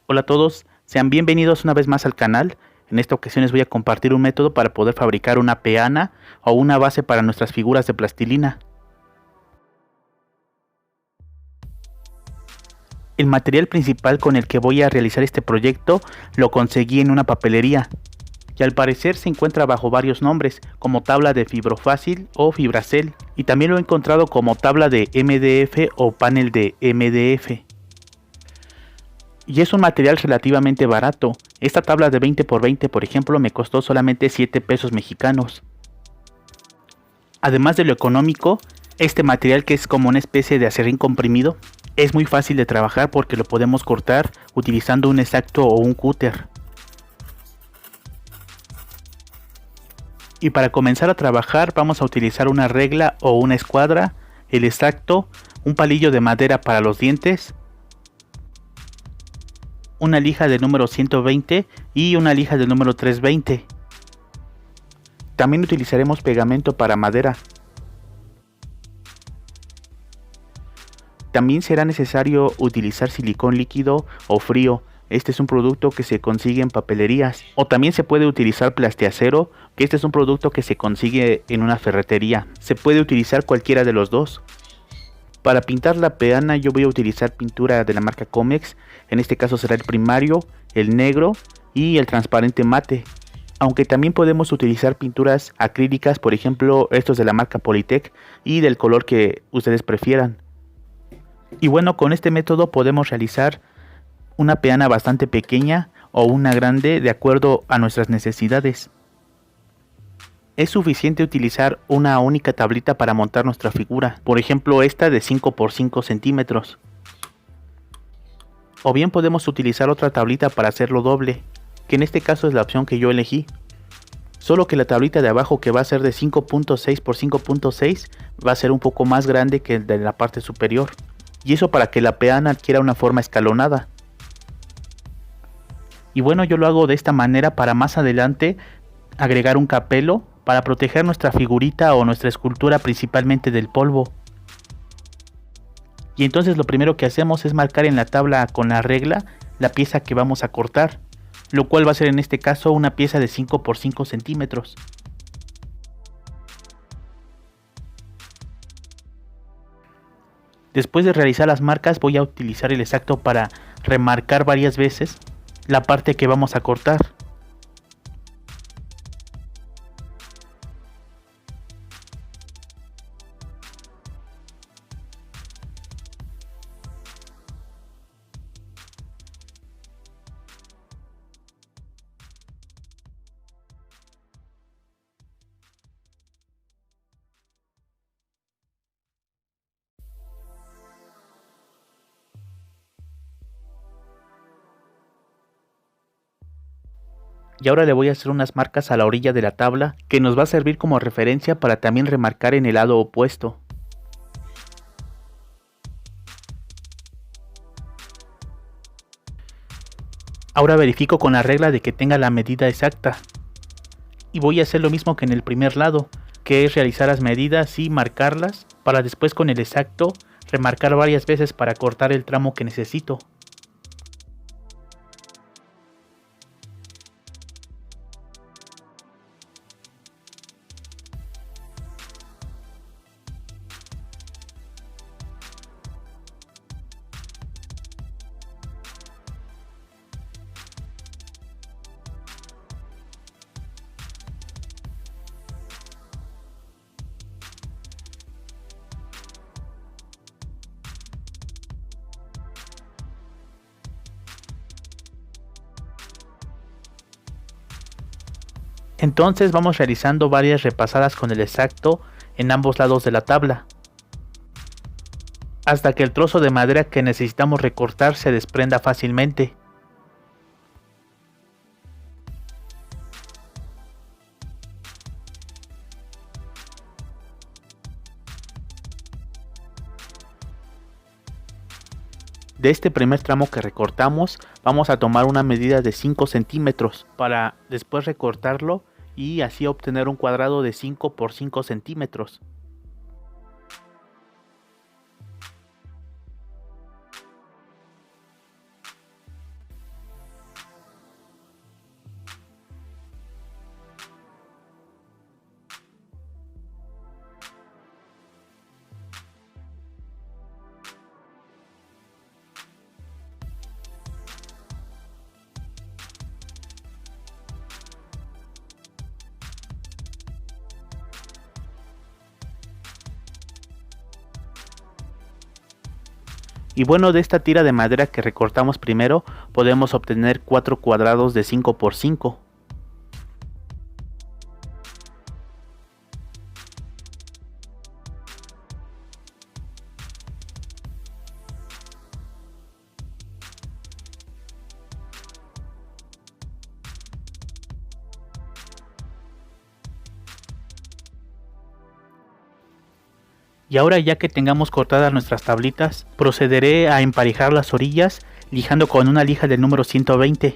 Hola a todos, sean bienvenidos una vez más al canal. En esta ocasión les voy a compartir un método para poder fabricar una peana o una base para nuestras figuras de plastilina. El material principal con el que voy a realizar este proyecto lo conseguí en una papelería, y al parecer se encuentra bajo varios nombres, como tabla de fibrofácil o fibracel, y también lo he encontrado como tabla de MDF o panel de MDF. Y es un material relativamente barato. Esta tabla de 20×20, por ejemplo, me costó solamente 7 pesos mexicanos. Además de lo económico, este material, que es como una especie de acerrín comprimido, es muy fácil de trabajar porque lo podemos cortar utilizando un X-Acto o un cúter. Y para comenzar a trabajar vamos a utilizar una regla o una escuadra, el X-Acto, un palillo de madera para los dientes, una lija de número 120 y una lija de número 320. También utilizaremos pegamento para madera. También será necesario utilizar silicón líquido o frío. Este es un producto que se consigue en papelerías. O también se puede utilizar plastiacero, que este es un producto que se consigue en una ferretería. Se puede utilizar cualquiera de los dos. Para pintar la peana yo voy a utilizar pintura de la marca Comex. En este caso será el primario, el negro y el transparente mate. Aunque también podemos utilizar pinturas acrílicas, por ejemplo estos de la marca Polytech, y del color que ustedes prefieran. Y bueno, con este método podemos realizar una peana bastante pequeña o una grande de acuerdo a nuestras necesidades. Es suficiente utilizar una única tablita para montar nuestra figura, por ejemplo esta de 5×5 centímetros. O bien podemos utilizar otra tablita para hacerlo doble, que en este caso es la opción que yo elegí. Solo que la tablita de abajo, que va a ser de 5.6×5.6, va a ser un poco más grande que el de la parte superior. Y eso para que la peana adquiera una forma escalonada. Y bueno, yo lo hago de esta manera para más adelante agregar un capelo para proteger nuestra figurita o nuestra escultura principalmente del polvo. Y entonces lo primero que hacemos es marcar en la tabla con la regla la pieza que vamos a cortar, lo cual va a ser en este caso una pieza de 5×5 centímetros. Después de realizar las marcas voy a utilizar el X-Acto para remarcar varias veces la parte que vamos a cortar. Y ahora le voy a hacer unas marcas a la orilla de la tabla que nos va a servir como referencia para también remarcar en el lado opuesto. Ahora verifico con la regla de que tenga la medida exacta. Y voy a hacer lo mismo que en el primer lado, que es realizar las medidas y marcarlas para después con el X-Acto remarcar varias veces para cortar el tramo que necesito. Entonces vamos realizando varias repasadas con el X-Acto en ambos lados de la tabla, hasta que el trozo de madera que necesitamos recortar se desprenda fácilmente. De este primer tramo que recortamos vamos a tomar una medida de 5 centímetros para después recortarlo y así obtener un cuadrado de 5×5 centímetros. Y bueno, de esta tira de madera que recortamos primero, podemos obtener 4 cuadrados de 5 por 5. Y ahora, ya que tengamos cortadas nuestras tablitas, procederé a emparejar las orillas lijando con una lija del número 120.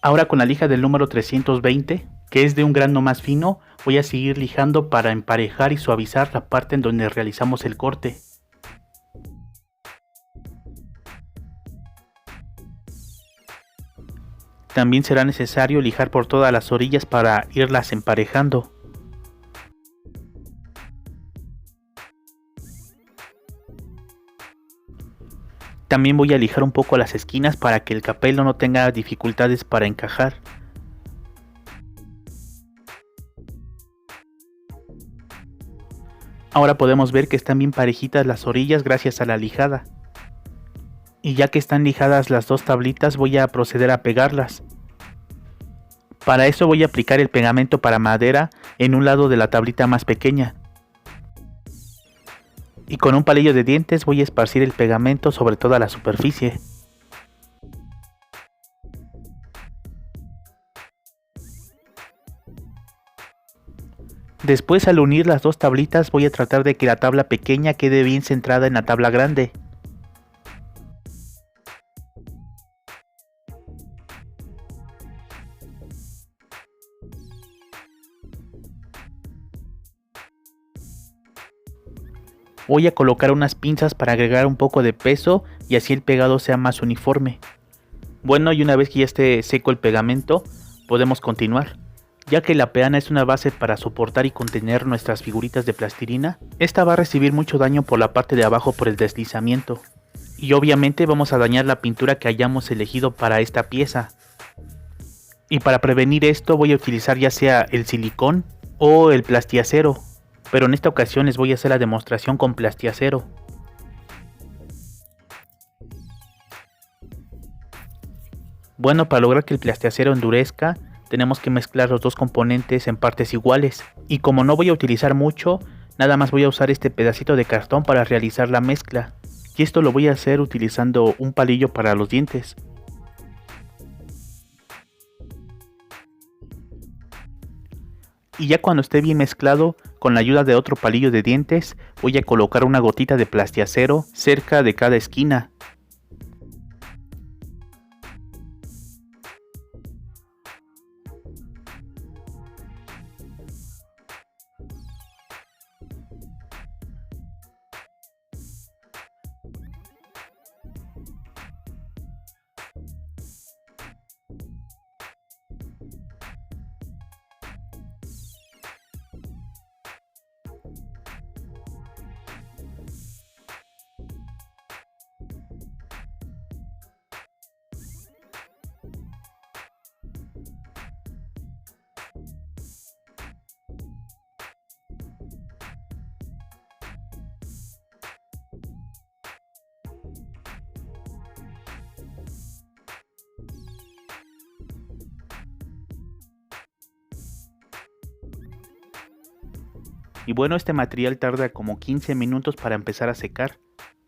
Ahora, con la lija del número 320, que es de un grano más fino, voy a seguir lijando para emparejar y suavizar la parte en donde realizamos el corte. También será necesario lijar por todas las orillas para irlas emparejando. También voy a lijar un poco las esquinas para que el capelo no tenga dificultades para encajar. Ahora podemos ver que están bien parejitas las orillas gracias a la lijada. Y ya que están lijadas las dos tablitas, voy a proceder a pegarlas. Para eso voy a aplicar el pegamento para madera en un lado de la tablita más pequeña. Y con un palillo de dientes voy a esparcir el pegamento sobre toda la superficie. Después, al unir las dos tablitas, voy a tratar de que la tabla pequeña quede bien centrada en la tabla grande. Voy a colocar unas pinzas para agregar un poco de peso y así el pegado sea más uniforme. Bueno, y una vez que ya esté seco el pegamento, podemos continuar. Ya que la peana es una base para soportar y contener nuestras figuritas de plastilina, esta va a recibir mucho daño por la parte de abajo por el deslizamiento. Y obviamente vamos a dañar la pintura que hayamos elegido para esta pieza. Y para prevenir esto voy a utilizar ya sea el silicón o el plastiacero, pero en esta ocasión les voy a hacer la demostración con plastiacero. Bueno, para lograr que el plastiacero endurezca, tenemos que mezclar los dos componentes en partes iguales. Y como no voy a utilizar mucho, nada más voy a usar este pedacito de cartón para realizar la mezcla. Y esto lo voy a hacer utilizando un palillo para los dientes. Y ya cuando esté bien mezclado, con la ayuda de otro palillo de dientes, voy a colocar una gotita de plastiacero cerca de cada esquina. Y bueno, este material tarda como 15 minutos para empezar a secar,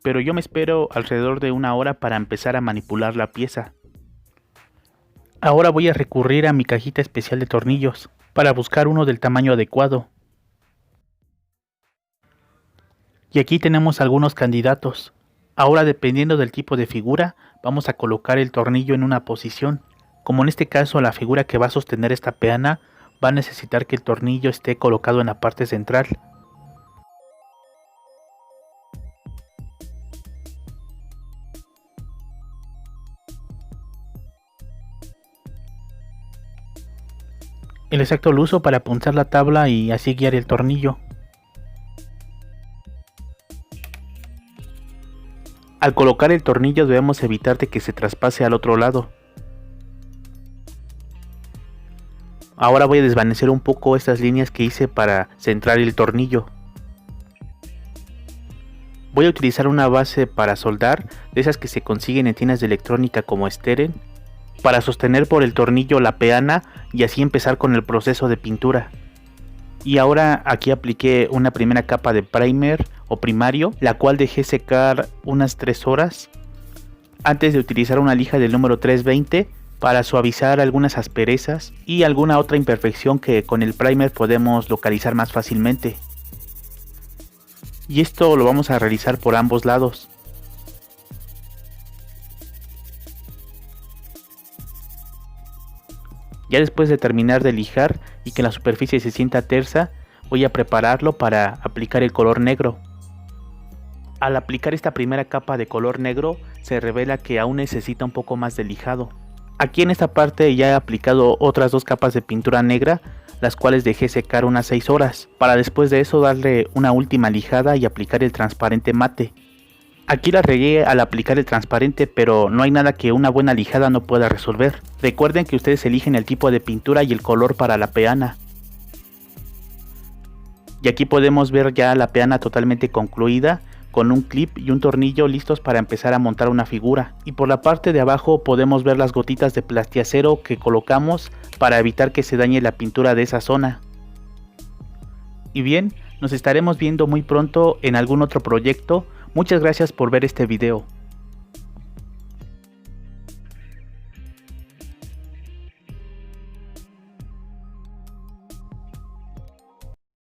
pero yo me espero alrededor de una hora para empezar a manipular la pieza. Ahora voy a recurrir a mi cajita especial de tornillos, para buscar uno del tamaño adecuado. Y aquí tenemos algunos candidatos. Ahora, dependiendo del tipo de figura, vamos a colocar el tornillo en una posición. Como en este caso la figura que va a sostener esta peana va a necesitar que el tornillo esté colocado en la parte central. El exacto lo uso para punzar la tabla y así guiar el tornillo. Al colocar el tornillo debemos evitar de que se traspase al otro lado. Ahora voy a desvanecer un poco estas líneas que hice para centrar el tornillo. Voy a utilizar una base para soldar, de esas que se consiguen en tiendas de electrónica como Steren, para sostener por el tornillo la peana y así empezar con el proceso de pintura. Y ahora aquí apliqué una primera capa de primer o primario, la cual dejé secar unas 3 horas antes de utilizar una lija del número 320 para suavizar algunas asperezas y alguna otra imperfección que con el primer podemos localizar más fácilmente. Y esto lo vamos a realizar por ambos lados. Ya después de terminar de lijar y que la superficie se sienta tersa, voy a prepararlo para aplicar el color negro. Al aplicar esta primera capa de color negro, se revela que aún necesita un poco más de lijado. Aquí en esta parte ya he aplicado otras 2 capas de pintura negra, las cuales dejé secar unas 6 horas, para después de eso darle una última lijada y aplicar el transparente mate. Aquí la regué al aplicar el transparente, pero no hay nada que una buena lijada no pueda resolver. Recuerden que ustedes eligen el tipo de pintura y el color para la peana. Y aquí podemos ver ya la peana totalmente concluida, con un clip y un tornillo listos para empezar a montar una figura. Y por la parte de abajo podemos ver las gotitas de plastiacero que colocamos para evitar que se dañe la pintura de esa zona. Y bien, nos estaremos viendo muy pronto en algún otro proyecto. Muchas gracias por ver este video.